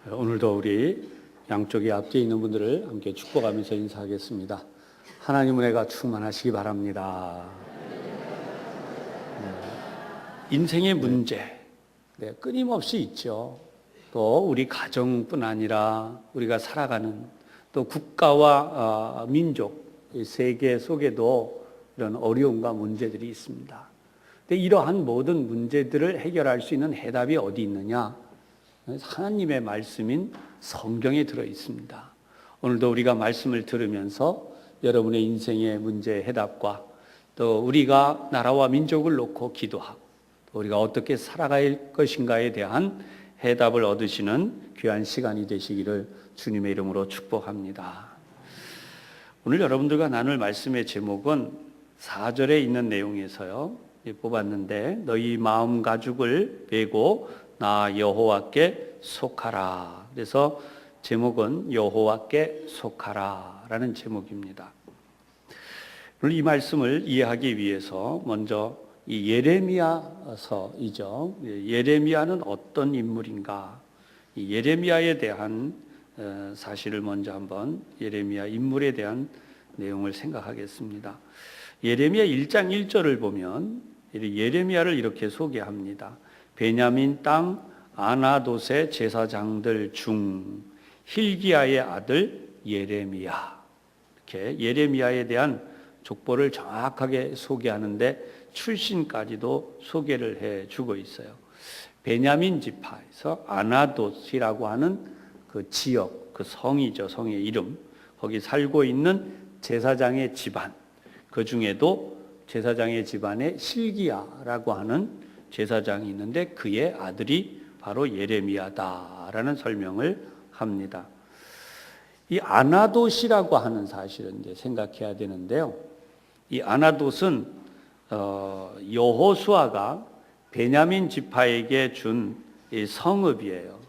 오늘도 우리 양쪽에 앞뒤에 있는 분들을 함께 축복하면서 인사하겠습니다. 하나님 은혜가 충만하시기 바랍니다. 인생의 문제 끊임없이 있죠. 또 우리 가정뿐 아니라 우리가 살아가는 또 국가와 민족, 세계 속에도 이런 어려움과 문제들이 있습니다. 근데 이러한 모든 문제들을 해결할 수 있는 해답이 어디 있느냐? 하나님의 말씀인 성경에 들어 있습니다. 오늘도 우리가 말씀을 들으면서 여러분의 인생의 문제의 해답과 또 우리가 나라와 민족을 놓고 기도하고 또 우리가 어떻게 살아갈 것인가에 대한 해답을 얻으시는 귀한 시간이 되시기를 주님의 이름으로 축복합니다. 오늘 여러분들과 나눌 말씀의 제목은 4절에 있는 내용에서요 뽑았는데, 너희 마음 가죽을 베고 나 여호와께 속하라. 그래서 제목은 여호와께 속하라 라는 제목입니다. 오늘 이 말씀을 이해하기 위해서 먼저 이 예레미야서이죠. 예레미야는 어떤 인물인가? 이 예레미야에 대한 사실을 먼저 한번 예레미야 인물에 대한 내용을 생각하겠습니다. 예레미야 1장 1절을 보면 예레미야를 이렇게 소개합니다. 베냐민 땅 아나돗의 제사장들 중 hil기야의 아들 예레미야. 이렇게 예레미야에 대한 족보를 정확하게 소개하는데 출신까지도 소개를 해주고 있어요. 베냐민 지파에서 아나돗이라고 하는 그 지역, 그 성이죠. 성의 이름. 거기 살고 있는 제사장의 집안. 그 중에도 제사장의 집안에 hil기야라고 하는 제사장이 있는데 그의 아들이 바로 예레미야다라는 설명을 합니다. 이 아나돗이라고 하는 사실은 이제 생각해야 되는데요. 이 아나돗은 여호수아가 베냐민 지파에게 준 이 성읍이에요.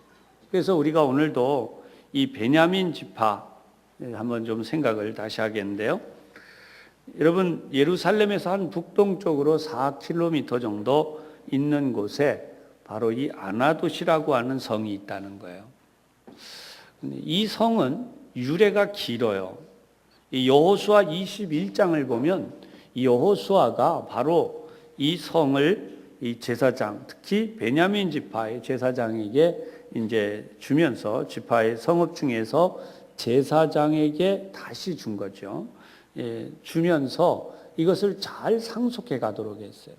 그래서 우리가 오늘도 이 베냐민 지파 한번 좀 생각을 다시 하겠는데요. 여러분, 예루살렘에서 한 북동쪽으로 4km 정도 있는 곳에 바로 이 아나돗이라고 하는 성이 있다는 거예요. 이 성은 유래가 길어요. 이 여호수아 21장을 보면 이 여호수아가 바로 이 성을 이 제사장, 특히 베냐민 지파의 제사장에게 이제 주면서 지파의 성읍 중에서 제사장에게 다시 준 거죠. 주면서 이것을 잘 상속해 가도록 했어요.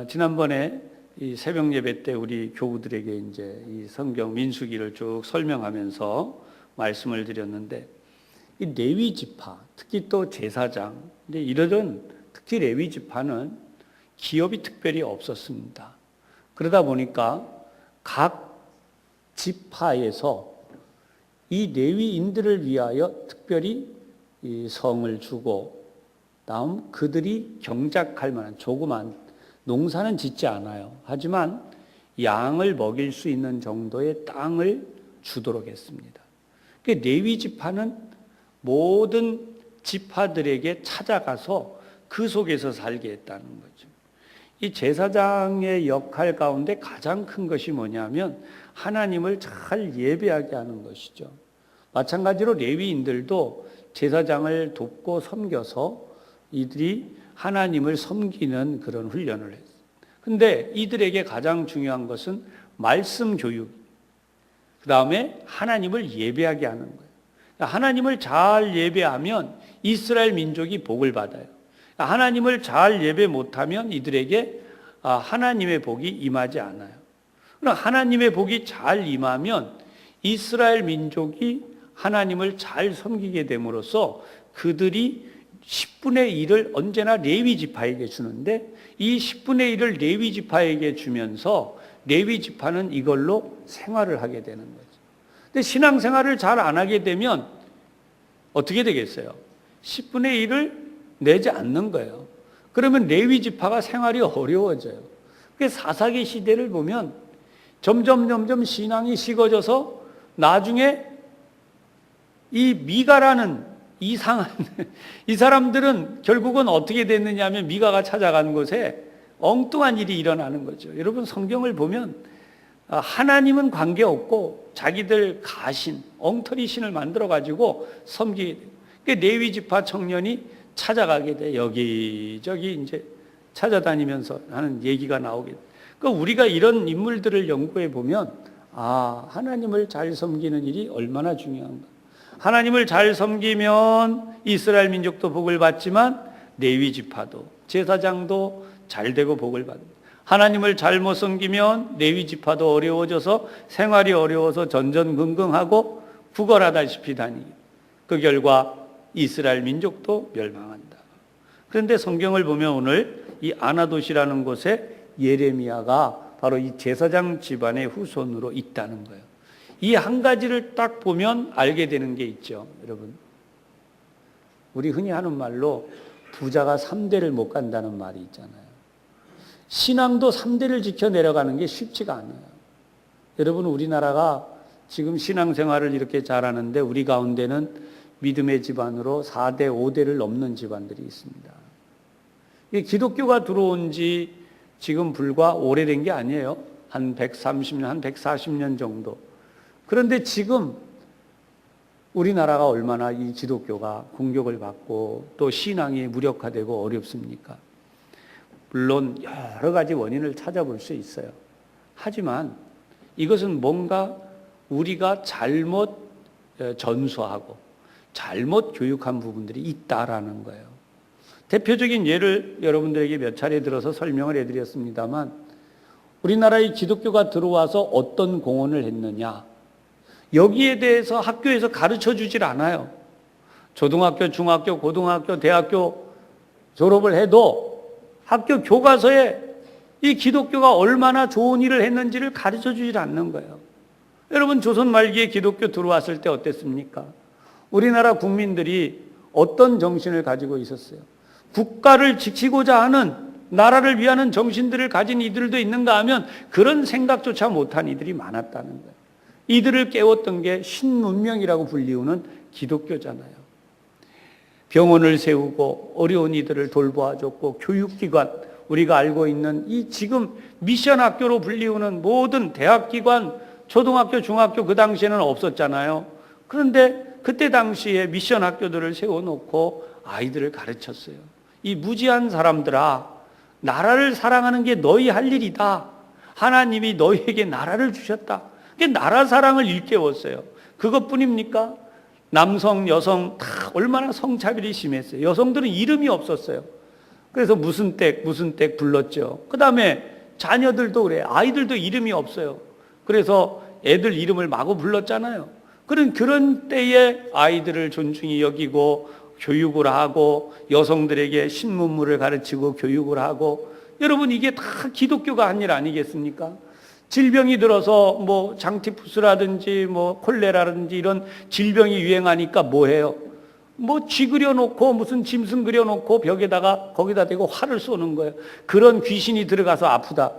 지난번에 이 새벽 예배 때 우리 교우들에게 이제 이 성경 민수기를 쭉 설명하면서 말씀을 드렸는데, 이 레위 지파, 특히 또 제사장, 근데 이런 특히 레위 지파는 기업이 특별히 없었습니다. 그러다 보니까 각 지파에서 이 레위인들을 위하여 특별히 이 성을 주고, 다음 그들이 경작할 만한 조그만 농사는 짓지 않아요. 하지만 양을 먹일 수 있는 정도의 땅을 주도록 했습니다. 레위 지파는 모든 지파들에게 찾아가서 그 속에서 살게 했다는 거죠. 이 제사장의 역할 가운데 가장 큰 것이 뭐냐면 하나님을 잘 예배하게 하는 것이죠. 마찬가지로 레위인들도 제사장을 돕고 섬겨서 이들이 하나님을 섬기는 그런 훈련을 했어요. 근데 이들에게 가장 중요한 것은 말씀 교육, 그 다음에 하나님을 예배하게 하는 거예요. 하나님을 잘 예배하면 이스라엘 민족이 복을 받아요. 하나님을 잘 예배 못하면 이들에게 하나님의 복이 임하지 않아요. 그러나 하나님의 복이 잘 임하면 이스라엘 민족이 하나님을 잘 섬기게 됨으로써 그들이 10분의 1을 언제나 레위 지파에게 주는데, 이 10분의 1을 레위 지파에게 주면서 레위 지파는 이걸로 생활을 하게 되는 거죠. 근데 신앙생활을 잘 안 하게 되면 어떻게 되겠어요? 10분의 1을 내지 않는 거예요. 그러면 레위 지파가 생활이 어려워져요. 사사기 시대를 보면 점점 신앙이 식어져서 나중에 이 미가라는 이상한 이 사람들은 결국은 어떻게 됐느냐 하면 미가가 찾아간 곳에 엉뚱한 일이 일어나는 거죠. 여러분, 성경을 보면 하나님은 관계없고 자기들 가신, 엉터리 신을 만들어가지고 섬기게 돼요. 레위 지파 청년이 찾아가게 돼. 여기저기 이제 찾아다니면서 하는 얘기가 나오게 돼. 그러니까 우리가 이런 인물들을 연구해 보면, 하나님을 잘 섬기는 일이 얼마나 중요한가. 하나님을 잘 섬기면 이스라엘 민족도 복을 받지만 레위 지파도, 제사장도 잘 되고 복을 받는다. 하나님을 잘못 섬기면 레위 지파도 어려워져서 생활이 어려워서 전전긍긍하고 구걸하다시피 다니고 그 결과 이스라엘 민족도 멸망한다. 그런데 성경을 보면 오늘 이 아나돗이라는 곳에 예레미야가 바로 이 제사장 집안의 후손으로 있다는 거예요. 이 한 가지를 딱 보면 알게 되는 게 있죠. 여러분, 우리 흔히 하는 말로 부자가 3대를 못 간다는 말이 있잖아요. 신앙도 3대를 지켜 내려가는 게 쉽지가 않아요. 여러분, 우리나라가 지금 신앙생활을 이렇게 잘하는데 우리 가운데는 믿음의 집안으로 4대, 5대를 넘는 집안들이 있습니다. 이 기독교가 들어온 지 지금 불과 오래된 게 아니에요. 한 130년, 한 140년 정도. 그런데 지금 우리나라가 얼마나 이 기독교가 공격을 받고 또 신앙이 무력화되고 어렵습니까? 물론 여러 가지 원인을 찾아볼 수 있어요. 하지만 이것은 뭔가 우리가 잘못 전수하고 잘못 교육한 부분들이 있다라는 거예요. 대표적인 예를 여러분들에게 몇 차례 들어서 설명을 해드렸습니다만, 우리나라의 기독교가 들어와서 어떤 공헌을 했느냐, 여기에 대해서 학교에서 가르쳐 주질 않아요. 초등학교, 중학교, 고등학교, 대학교 졸업을 해도 학교 교과서에 이 기독교가 얼마나 좋은 일을 했는지를 가르쳐 주질 않는 거예요. 여러분, 조선 말기에 기독교 들어왔을 때 어땠습니까? 우리나라 국민들이 어떤 정신을 가지고 있었어요? 국가를 지키고자 하는, 나라를 위하는 정신들을 가진 이들도 있는가 하면 그런 생각조차 못한 이들이 많았다는 거예요. 이들을 깨웠던 게 신문명이라고 불리우는 기독교잖아요. 병원을 세우고 어려운 이들을 돌보아줬고, 교육기관, 우리가 알고 있는 이 지금 미션 학교로 불리우는 모든 대학기관, 초등학교, 중학교 그 당시에는 없었잖아요. 그런데 그때 당시에 미션 학교들을 세워놓고 아이들을 가르쳤어요. 이 무지한 사람들아, 나라를 사랑하는 게 너희 할 일이다. 하나님이 너희에게 나라를 주셨다. 나라 사랑을 일깨웠어요. 그것뿐입니까? 남성, 여성 다 얼마나 성차별이 심했어요. 여성들은 이름이 없었어요. 그래서 무슨 댁 불렀죠. 그 다음에 자녀들도 그래. 아이들도 이름이 없어요. 그래서 애들 이름을 마구 불렀잖아요. 그런 때에 아이들을 존중히 여기고 교육을 하고 여성들에게 신문물을 가르치고 교육을 하고, 여러분, 이게 다 기독교가 한 일 아니겠습니까? 질병이 들어서 뭐 장티푸스라든지 뭐 콜레라라든지 이런 질병이 유행하니까 뭐 해요? 뭐 쥐 그려놓고 무슨 짐승 그려놓고 벽에다가 거기다 대고 활을 쏘는 거예요. 그런 귀신이 들어가서 아프다.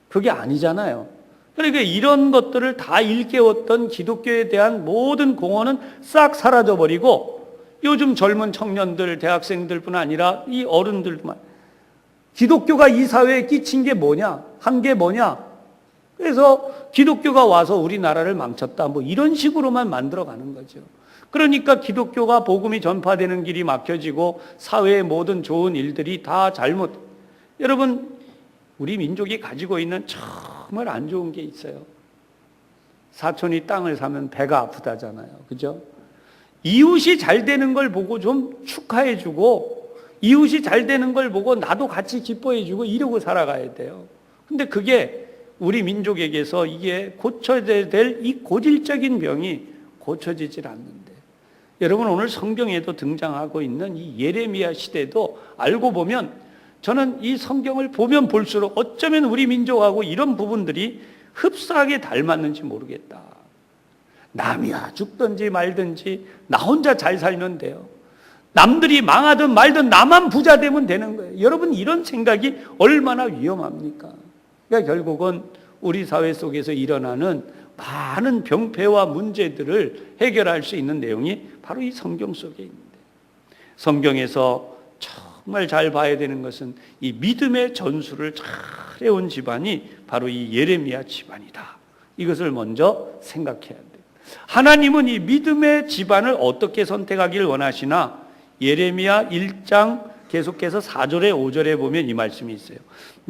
그게 아니잖아요. 그러니까 이런 것들을 다 일깨웠던 기독교에 대한 모든 공헌은 싹 사라져버리고, 요즘 젊은 청년들, 대학생들뿐 아니라 이 어른들만, 기독교가 이 사회에 끼친 게 뭐냐? 한 게 뭐냐? 그래서 기독교가 와서 우리나라를 망쳤다, 뭐 이런 식으로만 만들어가는 거죠. 그러니까 기독교가 복음이 전파되는 길이 막혀지고 사회의 모든 좋은 일들이 다 잘못. 여러분, 우리 민족이 가지고 있는 정말 안 좋은 게 있어요. 사촌이 땅을 사면 배가 아프다잖아요. 그죠? 이웃이 잘 되는 걸 보고 좀 축하해주고, 이웃이 잘 되는 걸 보고 나도 같이 기뻐해주고 이러고 살아가야 돼요. 근데 그게 우리 민족에게서 이게 고쳐야 될 이 고질적인 병이 고쳐지질 않는데, 여러분, 오늘 성경에도 등장하고 있는 이 예레미야 시대도 알고 보면, 저는 이 성경을 보면 볼수록 어쩌면 우리 민족하고 이런 부분들이 흡사하게 닮았는지 모르겠다. 남이야 죽든지 말든지 나 혼자 잘 살면 돼요. 남들이 망하든 말든 나만 부자 되면 되는 거예요. 여러분, 이런 생각이 얼마나 위험합니까? 그러니까 결국은 우리 사회 속에서 일어나는 많은 병폐와 문제들을 해결할 수 있는 내용이 바로 이 성경 속에 있는데, 성경에서 정말 잘 봐야 되는 것은 이 믿음의 전술을 잘 해온 집안이 바로 이 예레미야 집안이다. 이것을 먼저 생각해야 돼요. 하나님은 이 믿음의 집안을 어떻게 선택하기를 원하시나 예레미야 1장 계속해서 4절에 5절에 보면 이 말씀이 있어요.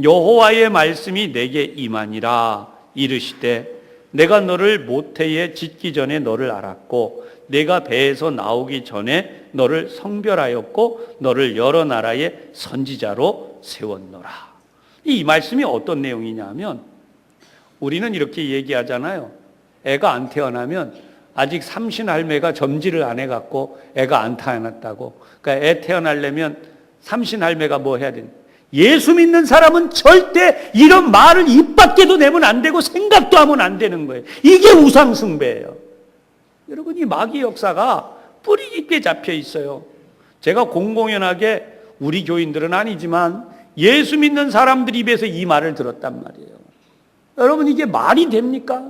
여호와의 말씀이 내게 임하니라 이르시되 내가 너를 모태에 짓기 전에 너를 알았고 내가 배에서 나오기 전에 너를 성별하였고 너를 여러 나라의 선지자로 세웠노라. 이 말씀이 어떤 내용이냐면 우리는 이렇게 얘기하잖아요. 애가 안 태어나면 아직 삼신할매가 점지를 안 해갖고 애가 안 태어났다고. 그러니까 애 태어나려면 삼신할매가 뭐 해야 되냐. 예수 믿는 사람은 절대 이런 말을 입 밖에도 내면 안 되고 생각도 하면 안 되는 거예요. 이게 우상숭배예요. 여러분, 이 마귀 역사가 뿌리 깊게 잡혀 있어요. 제가 공공연하게 우리 교인들은 아니지만 예수 믿는 사람들 입에서 이 말을 들었단 말이에요. 여러분, 이게 말이 됩니까?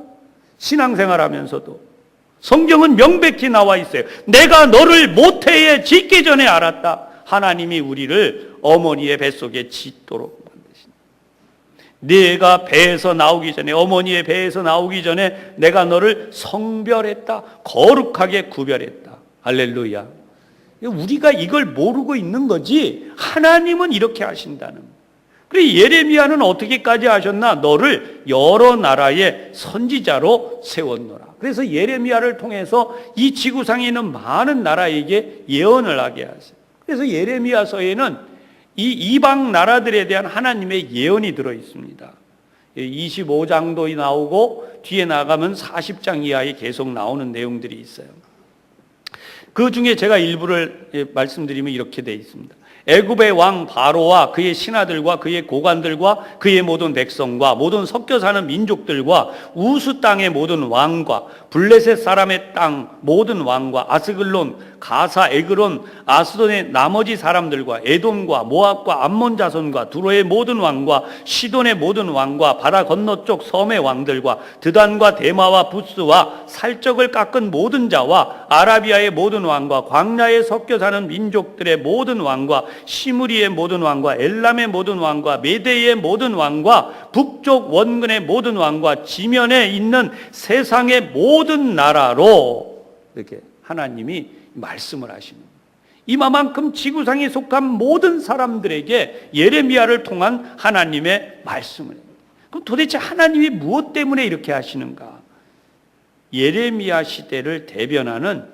신앙생활 하면서도 성경은 명백히 나와 있어요. 내가 너를 모태에 짓기 전에 알았다. 하나님이 우리를 어머니의 뱃속에 짓도록 만드신. 네가 배에서 나오기 전에, 어머니의 배에서 나오기 전에 내가 너를 성별했다. 거룩하게 구별했다. 할렐루야. 우리가 이걸 모르고 있는 거지 하나님은 이렇게 하신다는 거예요. 그리고 예레미야는 어떻게까지 하셨나? 너를 여러 나라의 선지자로 세웠노라. 그래서 예레미야를 통해서 이 지구상에 있는 많은 나라에게 예언을 하게 하세요. 그래서 예레미야서에는 이 이방 나라들에 대한 하나님의 예언이 들어 있습니다. 25장도 나오고 뒤에 나가면 40장 이하에 계속 나오는 내용들이 있어요. 그 중에 제가 일부를 말씀드리면 이렇게 되어 있습니다. 애굽의 왕 바로와 그의 신하들과 그의 고관들과 그의 모든 백성과 모든 섞여 사는 민족들과 우스 땅의 모든 왕과 블레셋 사람의 땅 모든 왕과 아스글론, 가사, 에그론, 아스돈의 나머지 사람들과 에돔과 모압과 암몬 자손과 두로의 모든 왕과 시돈의 모든 왕과 바다 건너쪽 섬의 왕들과 드단과 데마와 부스와 살적을 깎은 모든 자와 아라비아의 모든 왕과 광야에 섞여 사는 민족들의 모든 왕과 시무리의 모든 왕과 엘람의 모든 왕과 메대의 모든 왕과 북쪽 원근의 모든 왕과 지면에 있는 세상의 모든 나라로 이렇게 하나님이 말씀을 하시는 거예요. 이만큼 지구상에 속한 모든 사람들에게 예레미야를 통한 하나님의 말씀을 해요. 그럼 도대체 하나님이 무엇 때문에 이렇게 하시는가? 예레미야 시대를 대변하는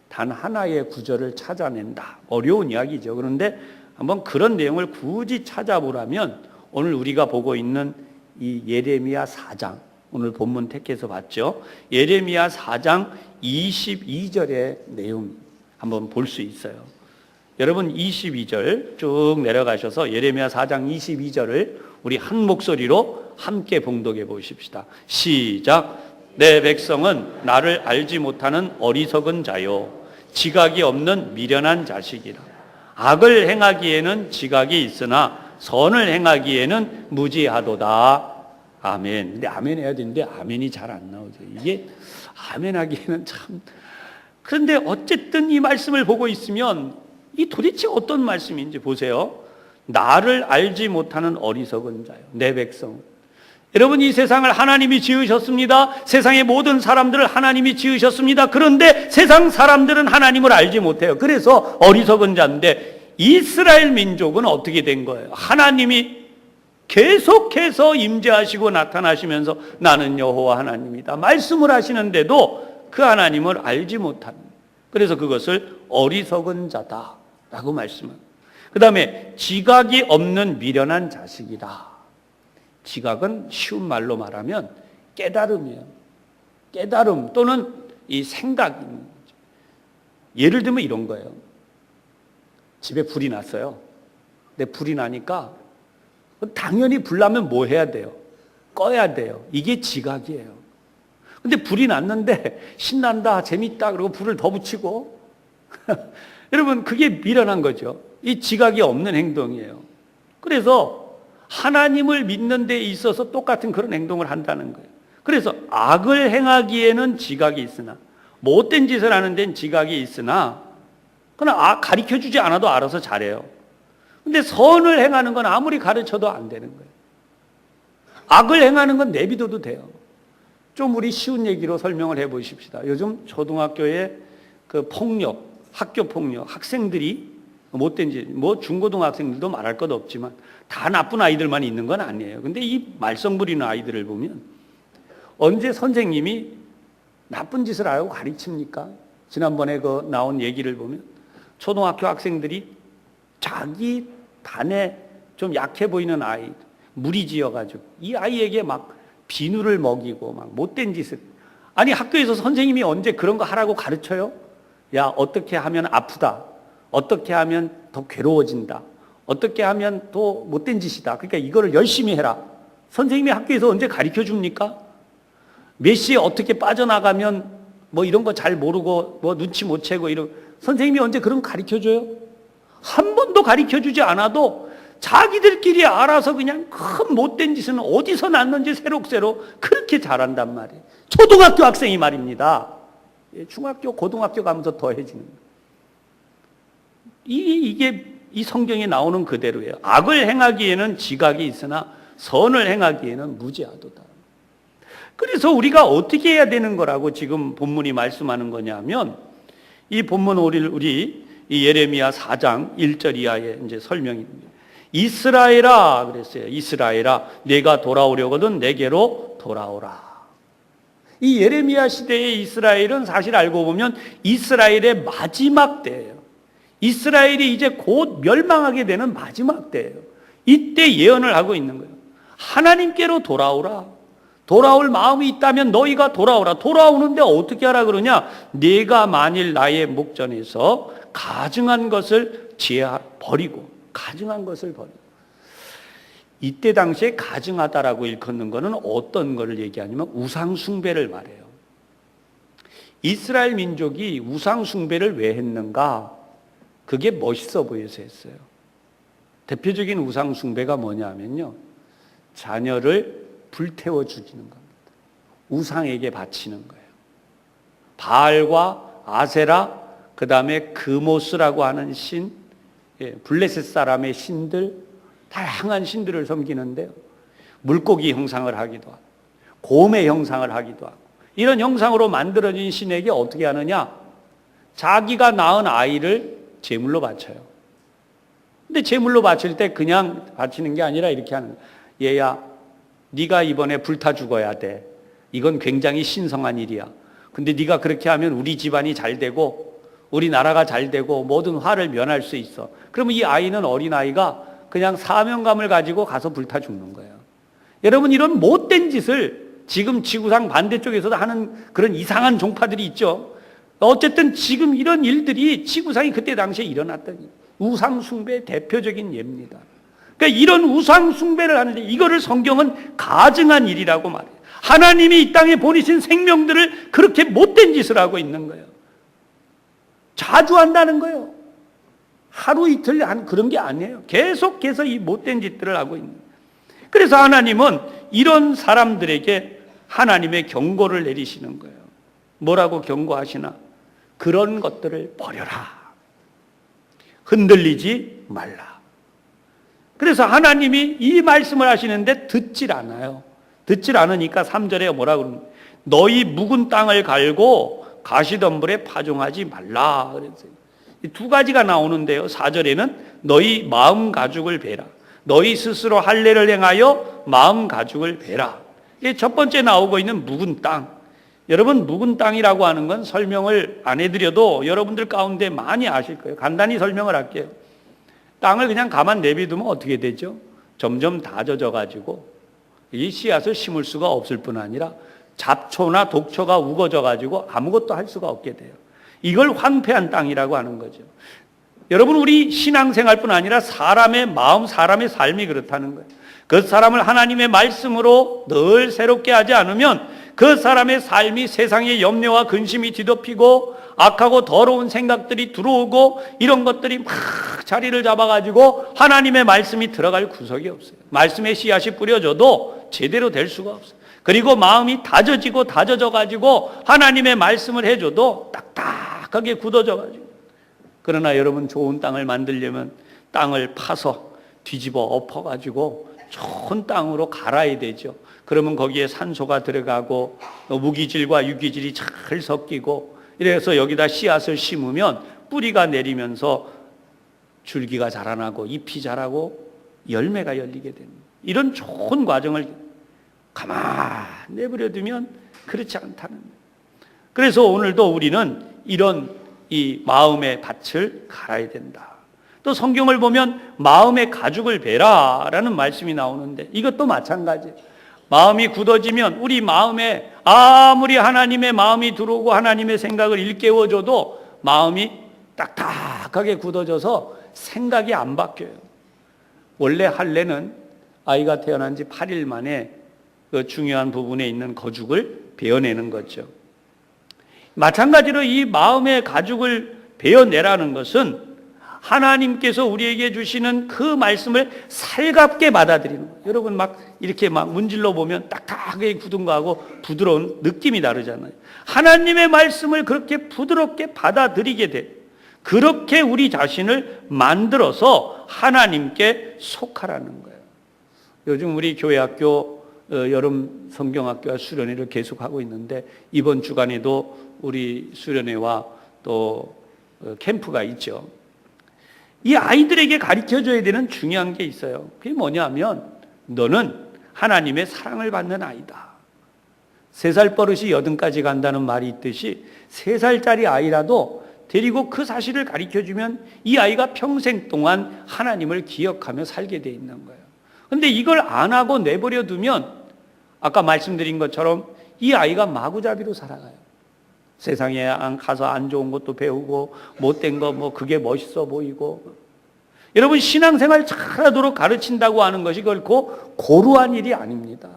단 하나의 구절을 찾아낸다. 어려운 이야기죠. 그런데 한번 그런 내용을 굳이 찾아보라면 오늘 우리가 보고 있는 이 예레미야 4장, 오늘 본문 택해서 봤죠. 예레미야 4장 22절의 내용 한번 볼 수 있어요. 여러분 22절 쭉 내려가셔서 예레미야 4장 22절을 우리 한 목소리로 함께 봉독해 보십시다. 시작. 내 백성은 나를 알지 못하는 어리석은 자요 지각이 없는 미련한 자식이라. 악을 행하기에는 지각이 있으나 선을 행하기에는 무지하도다. 아멘. 근데 아멘 해야 되는데 아멘이 잘 안 나오죠. 이게 아멘 하기에는 참. 그런데 어쨌든 이 말씀을 보고 있으면 이 도대체 어떤 말씀인지 보세요. 나를 알지 못하는 어리석은 자요. 내 백성. 여러분, 이 세상을 하나님이 지으셨습니다. 세상의 모든 사람들을 하나님이 지으셨습니다. 그런데 세상 사람들은 하나님을 알지 못해요. 그래서 어리석은 자인데 이스라엘 민족은 어떻게 된 거예요? 하나님이 계속해서 임재하시고 나타나시면서 나는 여호와 하나님이다 말씀을 하시는데도 그 하나님을 알지 못하는, 그래서 그것을 어리석은 자다라고 말씀합니다. 그 다음에 지각이 없는 미련한 자식이다. 지각은 쉬운 말로 말하면 깨달음이에요. 깨달음 또는 이 생각이 있는 거죠. 예를 들면 이런 거예요. 집에 불이 났어요. 근데 불이 나니까 당연히 불 나면 뭐 해야 돼요? 꺼야 돼요. 이게 지각이에요. 근데 불이 났는데 신난다, 재밌다 그러고 불을 더 붙이고 여러분, 그게 미련한 거죠. 이 지각이 없는 행동이에요. 그래서 하나님을 믿는 데 있어서 똑같은 그런 행동을 한다는 거예요. 그래서 악을 행하기에는 지각이 있으나, 못된 짓을 하는 데는 지각이 있으나, 그러나 가르쳐주지 않아도 알아서 잘해요. 근데 선을 행하는 건 아무리 가르쳐도 안 되는 거예요. 악을 행하는 건 내비둬도 돼요. 좀 우리 쉬운 얘기로 설명을 해 보십시다. 요즘 초등학교에 그 폭력, 학교 폭력, 학생들이 못된 짓, 뭐 중고등학생들도 말할 것 없지만 다 나쁜 아이들만 있는 건 아니에요. 근데 이 말썽 부리는 아이들을 보면 언제 선생님이 나쁜 짓을 하고 가르칩니까? 지난번에 그 나온 얘기를 보면 초등학교 학생들이 자기 반에 좀 약해 보이는 아이 무리지어가지고 이 아이에게 막 비누를 먹이고 막 못된 짓을. 아니 학교에서 선생님이 언제 그런 거 하라고 가르쳐요? 야, 어떻게 하면 아프다, 어떻게 하면 더 괴로워진다, 어떻게 하면 더 못된 짓이다, 그러니까 이거를 열심히 해라. 선생님이 학교에서 언제 가르쳐 줍니까? 몇 시에 어떻게 빠져나가면 뭐 이런 거 잘 모르고 뭐 눈치 못 채고 이런, 선생님이 언제 그런 거 가르쳐 줘요? 한 번도 가르쳐 주지 않아도 자기들끼리 알아서 그냥 큰 못된 짓은 어디서 났는지 새록새록 그렇게 잘한단 말이에요. 초등학교 학생이 말입니다. 중학교, 고등학교 가면서 더해지는 거예요. 이게 이 성경에 나오는 그대로예요. 악을 행하기에는 지각이 있으나 선을 행하기에는 무지하도다. 그래서 우리가 어떻게 해야 되는 거라고 지금 본문이 말씀하는 거냐면, 이 본문 우리 이 예레미야 4장 1절 이하의 이제 설명입니다. 이스라엘아 그랬어요. 이스라엘아, 내가 돌아오려거든 내게로 돌아오라. 이 예레미야 시대의 이스라엘은 사실 알고 보면 이스라엘의 마지막 때예요. 이스라엘이 이제 곧 멸망하게 되는 마지막 때예요. 이때 예언을 하고 있는 거예요. 하나님께로 돌아오라. 돌아올 마음이 있다면 너희가 돌아오라. 돌아오는데 어떻게 하라 그러냐? 네가 만일 나의 목전에서 가증한 것을 버리고, 가증한 것을 버리고. 이때 당시에 가증하다라고 일컫는 것은 어떤 것을 얘기하냐면 우상 숭배를 말해요. 이스라엘 민족이 우상 숭배를 왜 했는가? 그게 멋있어 보여서 했어요. 대표적인 우상 숭배가 뭐냐면요, 자녀를 불태워 죽이는 겁니다. 우상에게 바치는 거예요. 바알과 아세라, 그 다음에 그모스라고 하는 신, 블레셋 사람의 신들, 다양한 신들을 섬기는데요, 물고기 형상을 하기도 하고 곰의 형상을 하기도 하고, 이런 형상으로 만들어진 신에게 어떻게 하느냐? 자기가 낳은 아이를 제물로 바쳐요. 근데 제물로 바칠 때 그냥 바치는 게 아니라 이렇게 하는 거예요. 얘야, 네가 이번에 불타 죽어야 돼. 이건 굉장히 신성한 일이야. 근데 네가 그렇게 하면 우리 집안이 잘 되고 우리나라가 잘 되고 모든 화를 면할 수 있어. 그러면 이 아이는, 어린아이가 그냥 사명감을 가지고 가서 불타 죽는 거예요. 여러분, 이런 못된 짓을 지금 지구상 반대쪽에서도 하는 그런 이상한 종파들이 있죠. 어쨌든 지금 이런 일들이 지구상이 그때 당시에 일어났던 우상 숭배의 대표적인 예입니다. 그러니까 이런 우상 숭배를 하는데 이거를 성경은 가증한 일이라고 말해요. 하나님이 이 땅에 보내신 생명들을 그렇게 못된 짓을 하고 있는 거예요. 자주 한다는 거예요. 하루 이틀 한 그런 게 아니에요. 계속해서 이 못된 짓들을 하고 있는 거예요. 그래서 하나님은 이런 사람들에게 하나님의 경고를 내리시는 거예요. 뭐라고 경고하시나? 그런 것들을 버려라. 흔들리지 말라. 그래서 하나님이 이 말씀을 하시는데 듣질 않아요. 듣질 않으니까 3절에 뭐라고 그러는 거예요? 너희 묵은 땅을 갈고 가시덤불에 파종하지 말라 그랬어요. 이 두 가지가 나오는데요, 4절에는 너희 마음 가죽을 베라. 너희 스스로 할례를 행하여 마음 가죽을 베라. 이게 첫 번째 나오고 있는 묵은 땅. 여러분, 묵은 땅이라고 하는 건 설명을 안 해드려도 여러분들 가운데 많이 아실 거예요. 간단히 설명을 할게요. 땅을 그냥 가만 내비두면 어떻게 되죠? 점점 다 젖어가지고 이 씨앗을 심을 수가 없을 뿐 아니라 잡초나 독초가 우거져가지고 아무것도 할 수가 없게 돼요. 이걸 황폐한 땅이라고 하는 거죠. 여러분, 우리 신앙생활뿐 아니라 사람의 마음, 사람의 삶이 그렇다는 거예요. 그 사람을 하나님의 말씀으로 늘 새롭게 하지 않으면 그 사람의 삶이 세상의 염려와 근심이 뒤덮이고 악하고 더러운 생각들이 들어오고 이런 것들이 막 자리를 잡아가지고 하나님의 말씀이 들어갈 구석이 없어요. 말씀의 씨앗이 뿌려져도 제대로 될 수가 없어요. 그리고 마음이 다져져가지고 하나님의 말씀을 해줘도 딱딱하게 굳어져가지고. 그러나 여러분, 좋은 땅을 만들려면 땅을 파서 뒤집어 엎어가지고 좋은 땅으로 갈아야 되죠. 그러면 거기에 산소가 들어가고 무기질과 유기질이 잘 섞이고 이래서 여기다 씨앗을 심으면 뿌리가 내리면서 줄기가 자라나고 잎이 자라고 열매가 열리게 됩니다. 이런 좋은 과정을 가만히 내버려두면 그렇지 않다는 거예요. 그래서 오늘도 우리는 이런 이 마음의 밭을 갈아야 된다. 또 성경을 보면 마음의 가죽을 베라라는 말씀이 나오는데 이것도 마찬가지예요. 마음이 굳어지면 우리 마음에 아무리 하나님의 마음이 들어오고 하나님의 생각을 일깨워줘도 마음이 딱딱하게 굳어져서 생각이 안 바뀌어요. 원래 할례는 아이가 태어난 지 8일 만에 그 중요한 부분에 있는 거죽을 베어내는 거죠. 마찬가지로 이 마음의 가죽을 베어내라는 것은 하나님께서 우리에게 주시는 그 말씀을 살갑게 받아들이는 거예요. 여러분 막 이렇게 막 문질러 보면 딱딱하게 굳은 거하고 부드러운 느낌이 다르잖아요. 하나님의 말씀을 그렇게 부드럽게 받아들이게 돼요. 그렇게 우리 자신을 만들어서 하나님께 속하라는 거예요. 요즘 우리 교회학교 여름 성경학교와 수련회를 계속하고 있는데 이번 주간에도 우리 수련회와 또 캠프가 있죠. 이 아이들에게 가르쳐줘야 되는 중요한 게 있어요. 그게 뭐냐면 너는 하나님의 사랑을 받는 아이다. 3살 버릇이 80까지 간다는 말이 있듯이 3살짜리 아이라도 데리고 그 사실을 가르쳐주면 이 아이가 평생 동안 하나님을 기억하며 살게 돼 있는 거예요. 그런데 이걸 안 하고 내버려 두면 아까 말씀드린 것처럼 이 아이가 마구잡이로 살아가요. 세상에 가서 안 좋은 것도 배우고 못된 거 뭐 그게 멋있어 보이고. 여러분 신앙생활 잘하도록 가르친다고 하는 것이 결코 고루한 일이 아닙니다.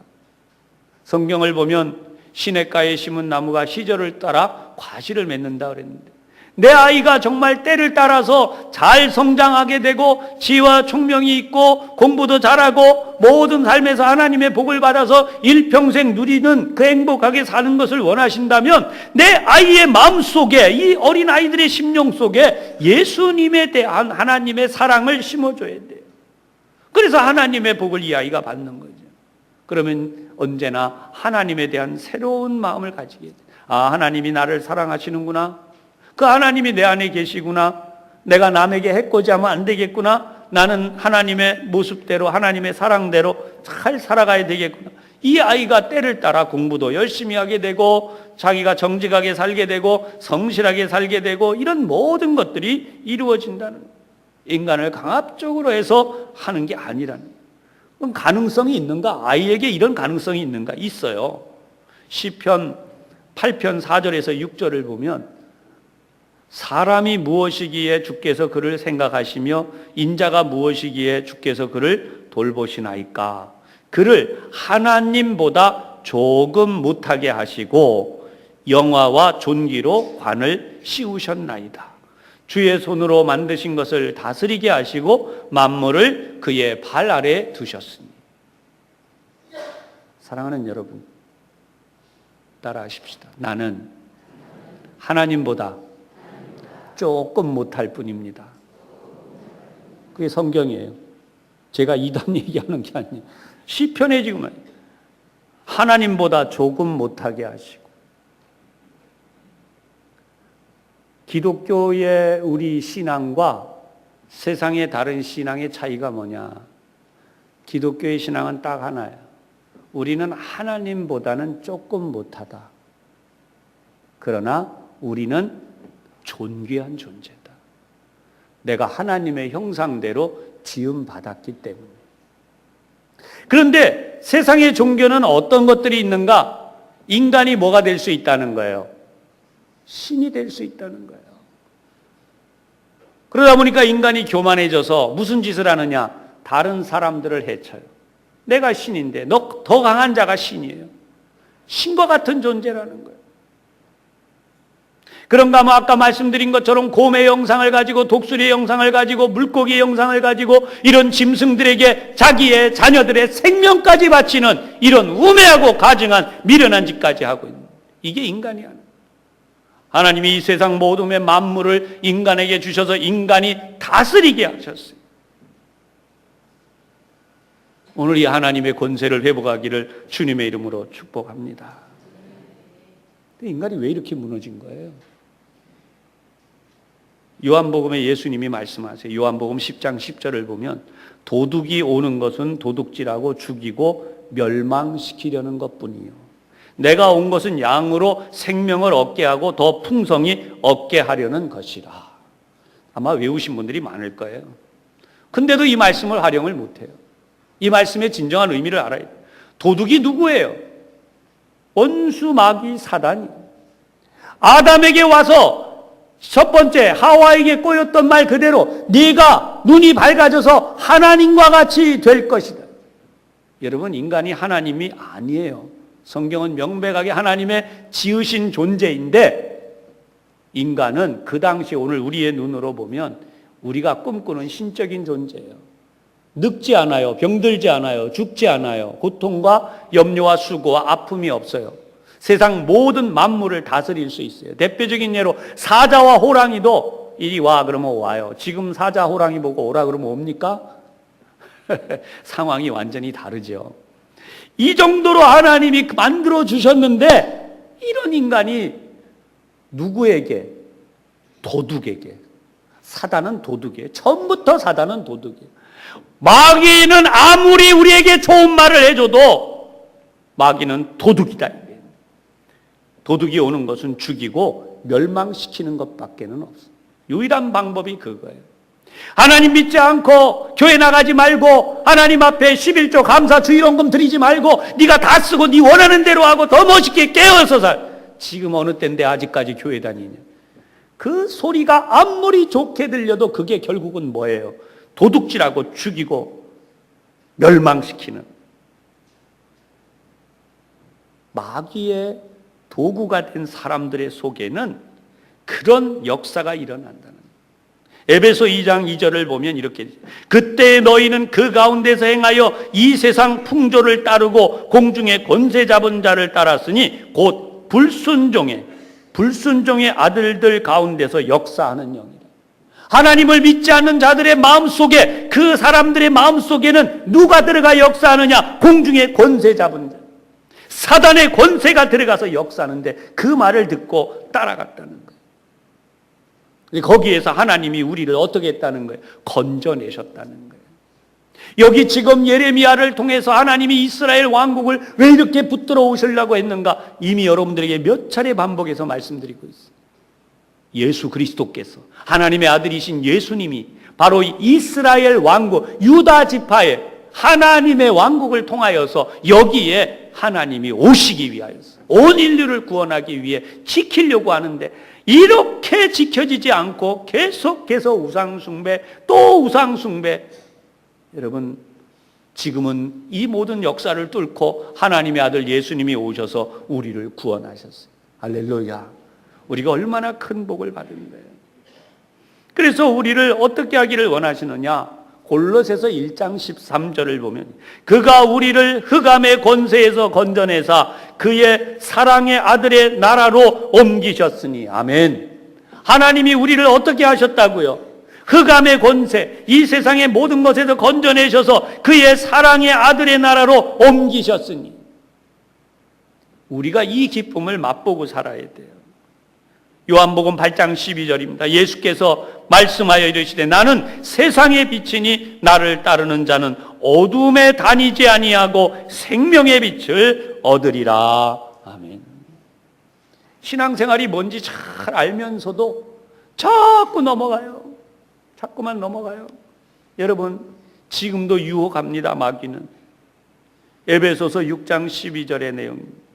성경을 보면 시냇가에 심은 나무가 시절을 따라 과실을 맺는다 그랬는데 내 아이가 정말 때를 따라서 잘 성장하게 되고 지혜와 총명이 있고 공부도 잘하고 모든 삶에서 하나님의 복을 받아서 일평생 누리는 그 행복하게 사는 것을 원하신다면 내 아이의 마음속에 이 어린 아이들의 심령 속에 예수님에 대한 하나님의 사랑을 심어줘야 돼요. 그래서 하나님의 복을 이 아이가 받는 거죠. 그러면 언제나 하나님에 대한 새로운 마음을 가지게 돼요. 아, 하나님이 나를 사랑하시는구나. 그 하나님이 내 안에 계시구나. 내가 남에게 해코지하면 안 되겠구나. 나는 하나님의 모습대로 하나님의 사랑대로 잘 살아가야 되겠구나. 이 아이가 때를 따라 공부도 열심히 하게 되고 자기가 정직하게 살게 되고 성실하게 살게 되고 이런 모든 것들이 이루어진다는 거예요. 인간을 강압적으로 해서 하는 게 아니라는 거예요. 그럼 가능성이 있는가? 아이에게 이런 가능성이 있는가? 있어요. 시편 8편 4절에서 6절을 보면 사람이 무엇이기에 주께서 그를 생각하시며 인자가 무엇이기에 주께서 그를 돌보시나이까. 그를 하나님보다 조금 못하게 하시고 영화와 존귀로 관을 씌우셨나이다. 주의 손으로 만드신 것을 다스리게 하시고 만물을 그의 발 아래 두셨으니. 사랑하는 여러분, 따라하십시다. 나는 하나님보다 조금 못할 뿐입니다. 그게 성경이에요. 제가 이단 얘기하는 게 아니에요. 시편에 지금 하나님보다 조금 못하게 하시고. 기독교의 우리 신앙과 세상의 다른 신앙의 차이가 뭐냐? 기독교의 신앙은 딱 하나야. 우리는 하나님보다는 조금 못하다. 그러나 우리는 존귀한 존재다. 내가 하나님의 형상대로 지음받았기 때문에. 그런데 세상의 종교는 어떤 것들이 있는가? 인간이 뭐가 될 수 있다는 거예요? 신이 될 수 있다는 거예요. 그러다 보니까 인간이 교만해져서 무슨 짓을 하느냐? 다른 사람들을 해쳐요. 내가 신인데 너 더 강한 자가 신이에요. 신과 같은 존재라는 거예요. 그런가 하면 아까 말씀드린 것처럼 곰의 형상을 가지고 독수리의 형상을 가지고 물고기의 형상을 가지고 이런 짐승들에게 자기의 자녀들의 생명까지 바치는 이런 우매하고 가증한 미련한 짓까지 하고 있는 이게 인간이야. 하나님이 이 세상 모둠의 만물을 인간에게 주셔서 인간이 다스리게 하셨어요. 오늘 이 하나님의 권세를 회복하기를 주님의 이름으로 축복합니다. 근데 인간이 왜 이렇게 무너진 거예요? 요한복음에 예수님이 말씀하세요. 요한복음 10장 10절을 보면 도둑이 오는 것은 도둑질하고 죽이고 멸망시키려는 것뿐이요. 내가 온 것은 양으로 생명을 얻게 하고 더 풍성히 얻게 하려는 것이라. 아마 외우신 분들이 많을 거예요. 근데도 이 말씀을 활용을 못해요. 이 말씀의 진정한 의미를 알아야 돼요. 도둑이 누구예요? 원수 마귀 사단이 아담에게 와서 첫 번째 하와에게 꼬였던 말 그대로 네가 눈이 밝아져서 하나님과 같이 될 것이다. 여러분, 인간이 하나님이 아니에요. 성경은 명백하게 하나님의 지으신 존재인데 인간은 그 당시 오늘 우리의 눈으로 보면 우리가 꿈꾸는 신적인 존재예요. 늙지 않아요. 병들지 않아요. 죽지 않아요. 고통과 염려와 수고와 아픔이 없어요. 세상 모든 만물을 다스릴 수 있어요. 대표적인 예로 사자와 호랑이도 이리 와 그러면 와요. 지금 사자 호랑이 보고 오라 그러면 옵니까? 상황이 완전히 다르죠. 이 정도로 하나님이 만들어 주셨는데 이런 인간이 누구에게? 도둑에게. 사단은 도둑이에요. 처음부터 사단은 도둑이에요. 마귀는 아무리 우리에게 좋은 말을 해줘도 마귀는 도둑이다. 도둑이 오는 것은 죽이고 멸망시키는 것밖에는 없어요. 유일한 방법이 그거예요. 하나님 믿지 않고 교회 나가지 말고 하나님 앞에 11조 감사 주일원금 드리지 말고 네가 다 쓰고 네 원하는 대로 하고 더 멋있게 깨어서 살. 지금 어느 때인데 아직까지 교회 다니냐. 그 소리가 아무리 좋게 들려도 그게 결국은 뭐예요? 도둑질하고 죽이고 멸망시키는 마귀의 도구가 된 사람들의 속에는 그런 역사가 일어난다는 에베소 2장 2절을 보면 이렇게 그때 너희는 그 가운데서 행하여 이 세상 풍조를 따르고 공중의 권세 잡은 자를 따랐으니 곧 불순종의 아들들 가운데서 역사하는 영이다. 하나님을 믿지 않는 자들의 마음속에 그 사람들의 마음속에는 누가 들어가 역사하느냐? 공중의 권세 잡은 자. 사단의 권세가 들어가서 역사하는데 그 말을 듣고 따라갔다는 거예요. 거기에서 하나님이 우리를 어떻게 했다는 거예요? 건져내셨다는 거예요. 여기 지금 예레미야를 통해서 하나님이 이스라엘 왕국을 왜 이렇게 붙들어 오시려고 했는가? 이미 여러분들에게 몇 차례 반복해서 말씀드리고 있어요. 예수 그리스도께서 하나님의 아들이신 예수님이 바로 이스라엘 왕국 유다 지파의 하나님의 왕국을 통하여서 여기에 하나님이 오시기 위하여서 온 인류를 구원하기 위해 지키려고 하는데 이렇게 지켜지지 않고 계속해서 우상숭배 또 우상숭배. 여러분, 지금은 이 모든 역사를 뚫고 하나님의 아들 예수님이 오셔서 우리를 구원하셨어요. 할렐루야. 우리가 얼마나 큰 복을 받은 거예요. 그래서 우리를 어떻게 하기를 원하시느냐? 골로새서 1장 13절을 보면 그가 우리를 흑암의 권세에서 건져내사 그의 사랑의 아들의 나라로 옮기셨으니. 아멘. 하나님이 우리를 어떻게 하셨다고요? 흑암의 권세, 이 세상의 모든 것에서 건져내셔서 그의 사랑의 아들의 나라로 옮기셨으니 우리가 이 기쁨을 맛보고 살아야 돼요. 요한복음 8장 12절입니다. 예수께서 말씀하여 이르시되 나는 세상의 빛이니 나를 따르는 자는 어둠에 다니지 아니하고 생명의 빛을 얻으리라. 아멘. 신앙생활이 뭔지 잘 알면서도 자꾸 넘어가요. 자꾸만 넘어가요. 여러분, 지금도 유혹합니다. 마귀는. 에베소서 6장 12절의 내용입니다.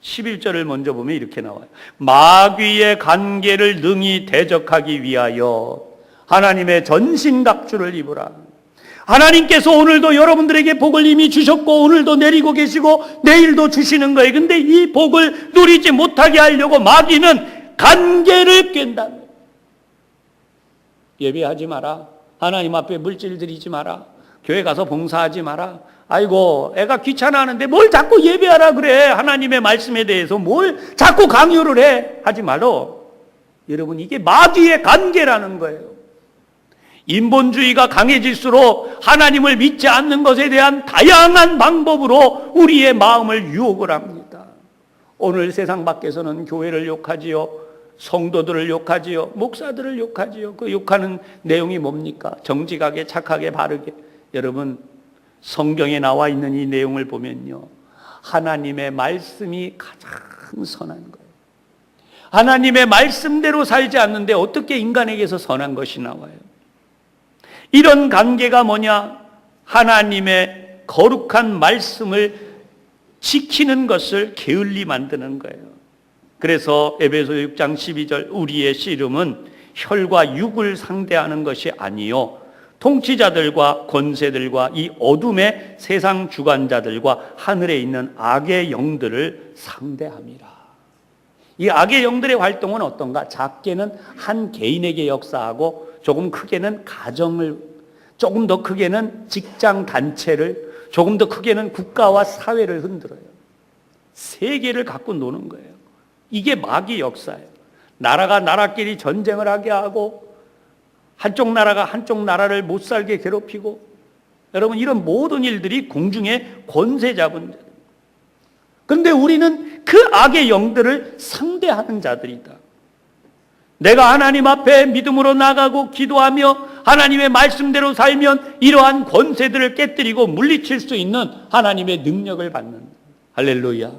11절을 먼저 보면 이렇게 나와요. 마귀의 관계를 능히 대적하기 위하여 하나님의 전신갑주를 입으라. 하나님께서 오늘도 여러분들에게 복을 이미 주셨고 오늘도 내리고 계시고 내일도 주시는 거예요. 근데 이 복을 누리지 못하게 하려고 마귀는 관계를 깬다. 예배하지 마라. 하나님 앞에 물질 드리지 마라. 교회 가서 봉사하지 마라. 아이고 애가 귀찮아하는데 뭘 자꾸 예배하라 그래. 하나님의 말씀에 대해서 뭘 자꾸 강요를 해. 하지 말어. 여러분, 이게 마귀의 관계라는 거예요. 인본주의가 강해질수록 하나님을 믿지 않는 것에 대한 다양한 방법으로 우리의 마음을 유혹을 합니다. 오늘 세상 밖에서는 교회를 욕하지요, 성도들을 욕하지요, 목사들을 욕하지요. 그 욕하는 내용이 뭡니까? 정직하게, 착하게, 바르게. 여러분, 성경에 나와 있는 이 내용을 보면요, 하나님의 말씀이 가장 선한 거예요. 하나님의 말씀대로 살지 않는데 어떻게 인간에게서 선한 것이 나와요? 이런 관계가 뭐냐? 하나님의 거룩한 말씀을 지키는 것을 게을리 만드는 거예요. 그래서 에베소 6장 12절 우리의 씨름은 혈과 육을 상대하는 것이 아니요 통치자들과 권세들과 이 어둠의 세상 주관자들과 하늘에 있는 악의 영들을 상대함이라. 이 악의 영들의 활동은 어떤가? 작게는 한 개인에게 역사하고 조금 크게는 가정을, 조금 더 크게는 직장 단체를, 조금 더 크게는 국가와 사회를 흔들어요. 세계를 갖고 노는 거예요. 이게 마귀 역사예요. 나라가 나라끼리 전쟁을 하게 하고 한쪽 나라가 한쪽 나라를 못 살게 괴롭히고, 여러분 이런 모든 일들이 공중의 권세 잡은 자들. 그런데 우리는 그 악의 영들을 상대하는 자들이다. 내가 하나님 앞에 믿음으로 나가고 기도하며 하나님의 말씀대로 살면 이러한 권세들을 깨뜨리고 물리칠 수 있는 하나님의 능력을 받는, 할렐루야.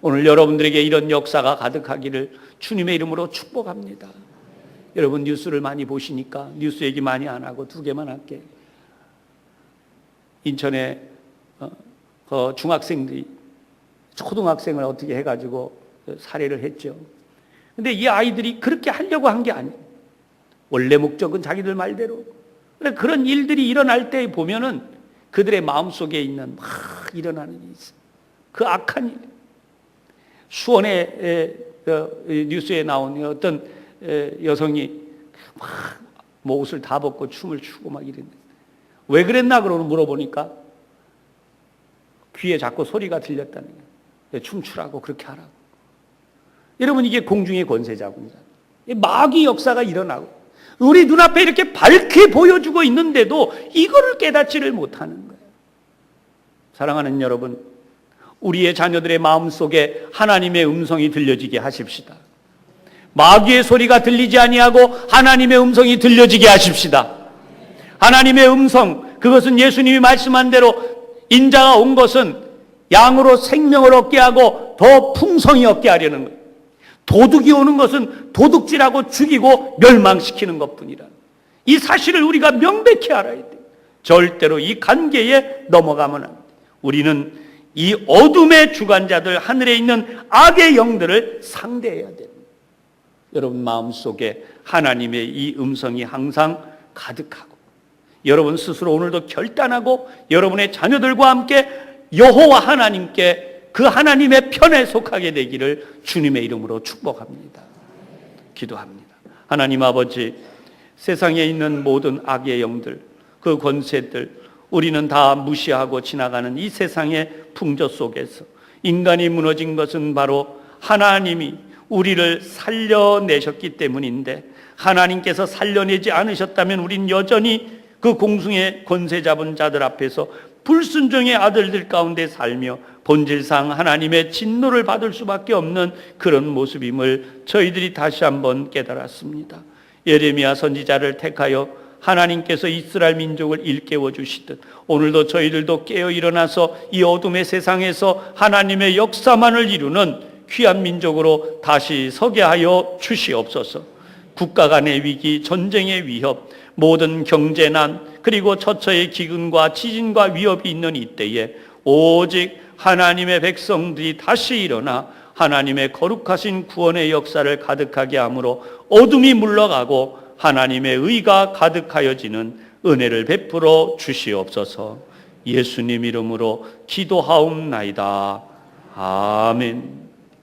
오늘 여러분들에게 이런 역사가 가득하기를 주님의 이름으로 축복합니다. 여러분 뉴스를 많이 보시니까 뉴스 얘기 많이 안 하고 두 개만 할게. 인천에 중학생들이 초등학생을 어떻게 해가지고 살해를 했죠. 근데 이 아이들이 그렇게 하려고 한 게 아니에요. 원래 목적은 자기들 말대로. 그런데 그런 일들이 일어날 때 보면은 그들의 마음속에 있는 막 일어나는 일이 있어요. 그 악한 일. 수원의 뉴스에 나온 어떤 여성이 막 뭐 옷을 다 벗고 춤을 추고 막 이랬는데 왜 그랬나 그러고 물어보니까 귀에 자꾸 소리가 들렸다는 거예요. 춤추라고 그렇게 하라고. 여러분 이게 공중의 권세자군요. 마귀 역사가 일어나고 우리 눈앞에 이렇게 밝게 보여주고 있는데도 이거를 깨닫지를 못하는 거예요. 사랑하는 여러분, 우리의 자녀들의 마음속에 하나님의 음성이 들려지게 하십시다. 마귀의 소리가 들리지 아니하고 하나님의 음성이 들려지게 하십시다. 하나님의 음성, 그것은 예수님이 말씀한 대로 인자가 온 것은 양으로 생명을 얻게 하고 더 풍성히 얻게 하려는 거예요. 도둑이 오는 것은 도둑질하고 죽이고 멸망시키는 것뿐이라. 이 사실을 우리가 명백히 알아야 돼요. 절대로 이 관계에 넘어가면 안 돼요. 우리는 이 어둠의 주관자들, 하늘에 있는 악의 영들을 상대해야 됩니다. 여러분 마음속에 하나님의 이 음성이 항상 가득하고 여러분 스스로 오늘도 결단하고 여러분의 자녀들과 함께 여호와 하나님께 그 하나님의 편에 속하게 되기를 주님의 이름으로 축복합니다. 기도합니다. 하나님 아버지, 세상에 있는 모든 악의 영들, 그 권세들, 우리는 다 무시하고 지나가는 이 세상의 풍조 속에서 인간이 무너진 것은 바로 하나님이 우리를 살려내셨기 때문인데, 하나님께서 살려내지 않으셨다면 우린 여전히 그 공중의 권세 잡은 자들 앞에서 불순종의 아들들 가운데 살며 본질상 하나님의 진노를 받을 수밖에 없는 그런 모습임을 저희들이 다시 한번 깨달았습니다. 예레미야 선지자를 택하여 하나님께서 이스라엘 민족을 일깨워 주시듯 오늘도 저희들도 깨어 일어나서 이 어둠의 세상에서 하나님의 역사만을 이루는 귀한 민족으로 다시 서게 하여 주시옵소서. 국가 간의 위기, 전쟁의 위협, 모든 경제난, 그리고 처처의 기근과 지진과 위협이 있는 이때에 오직 하나님의 백성들이 다시 일어나 하나님의 거룩하신 구원의 역사를 가득하게 함으로 어둠이 물러가고 하나님의 의가 가득하여지는 은혜를 베풀어 주시옵소서. 예수님 이름으로 기도하옵나이다. 아멘.